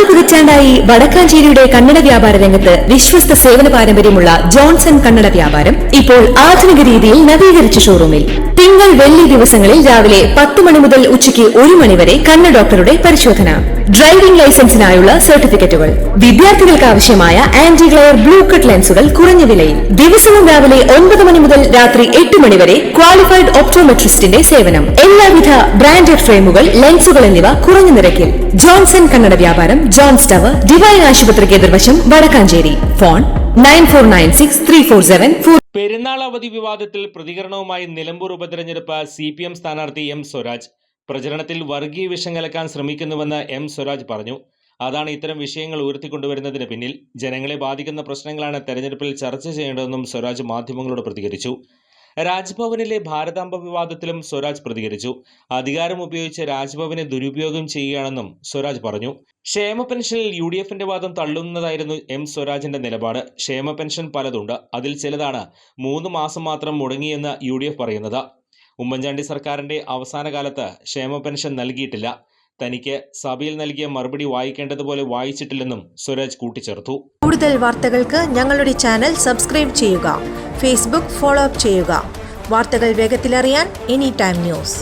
പതിറ്റാണ്ടായി വടക്കാഞ്ചേരിയുടെ കന്നഡ വ്യാപാര രംഗത്ത് വിശ്വസ്ത സേവന പാരമ്പര്യമുള്ള ജോൺസൺ കന്നഡ വ്യാപാരം ഇപ്പോൾ ആധുനിക രീതിയിൽ നവീകരിച്ച ഷോറൂമിൽ തിങ്കൾ വെള്ളി ദിവസങ്ങളിൽ രാവിലെ 10 മണി മുതൽ ഉച്ചയ്ക്ക് 1 മണി വരെ കണ്ണ് ഡോക്ടറുടെ പരിശോധന, ഡ്രൈവിംഗ് ലൈസൻസിനായുള്ള സർട്ടിഫിക്കറ്റുകൾ, വിദ്യാർത്ഥികൾക്ക് ആവശ്യമായ ആന്റി ഗ്ലെയർ ബ്ലൂ കട്ട് ലെൻസുകൾ കുറഞ്ഞ വിലയിൽ, ദിവസവും രാവിലെ 9 മണി മുതൽ രാത്രി 8 മണി വരെ ക്വാളിഫൈഡ് ഒപ്റ്റോമെട്രിസ്റ്റിന്റെ സേവനം, എല്ലാവിധ ബ്രാൻഡഡ് ഫ്രെയിമുകൾ, ലെൻസുകൾ എന്നിവ കുറഞ്ഞ നിരക്കിൽ. ജോൺസൺ കന്നഡ വ്യാപാരം, ജോൺസ് ടവർ, ഡിവൈൻ ആശുപത്രിക്ക് എതിർവശം, വടക്കാഞ്ചേരി. ഫോൺ 94963474. പെരുന്നാൾ അവധി വിവാദത്തിൽ പ്രതികരണവുമായി നിലമ്പൂർ ഉപതെരഞ്ഞെടുപ്പ് CPM സ്ഥാനാർത്ഥി M സ്വരാജ്. പ്രചരണത്തിൽ വർഗീയ വിഷം കലക്കാൻ ശ്രമിക്കുന്നുവെന്ന് M സ്വരാജ് പറഞ്ഞു. അതാണ് ഇത്തരം വിഷയങ്ങൾ ഉയർത്തിക്കൊണ്ടുവരുന്നതിന് പിന്നിൽ. ജനങ്ങളെ ബാധിക്കുന്ന പ്രശ്നങ്ങളാണ് തെരഞ്ഞെടുപ്പിൽ ചർച്ച ചെയ്യേണ്ടതെന്നും സ്വരാജ് മാധ്യമങ്ങളോട് പ്രതികരിച്ചു. രാജ്ഭവനിലെ ഭാരതാംബ വിവാദത്തിലും സ്വരാജ് പ്രതികരിച്ചു. അധികാരം ഉപയോഗിച്ച് രാജ്ഭവനെ ദുരുപയോഗം ചെയ്യുകയാണെന്നും സ്വരാജ് പറഞ്ഞു. ക്ഷേമ പെൻഷനിൽ UDFന്റെ വാദം തള്ളുന്നതായിരുന്നു M സ്വരാജിന്റെ നിലപാട്. ക്ഷേമ പെൻഷൻ പലതുണ്ട്, അതിൽ ചിലതാണ് 3 മാസം മാത്രം മുടങ്ങിയെന്ന് UDF പറയുന്നത്. ഉമ്മൻചാണ്ടി സർക്കാരിന്റെ അവസാന കാലത്ത് ക്ഷേമ പെൻഷൻ നൽകിയിട്ടില്ല. തനിക്ക് സഭയിൽ നൽകിയ മറുപടി വായിക്കേണ്ടതുപോലെ വായിച്ചിട്ടില്ലെന്നും സ്വരാജ് കൂട്ടിച്ചേർത്തു. കൂടുതൽ വാർത്തകൾക്ക് ഞങ്ങളുടെ ചാനൽ സബ്സ്ക്രൈബ് ചെയ്യുക, ഫേസ്ബുക്ക് ഫോളോ അപ്പ് ചെയ്യുക. വാർത്തകൾ വേഗത്തിലറിയാൻ Anytime News.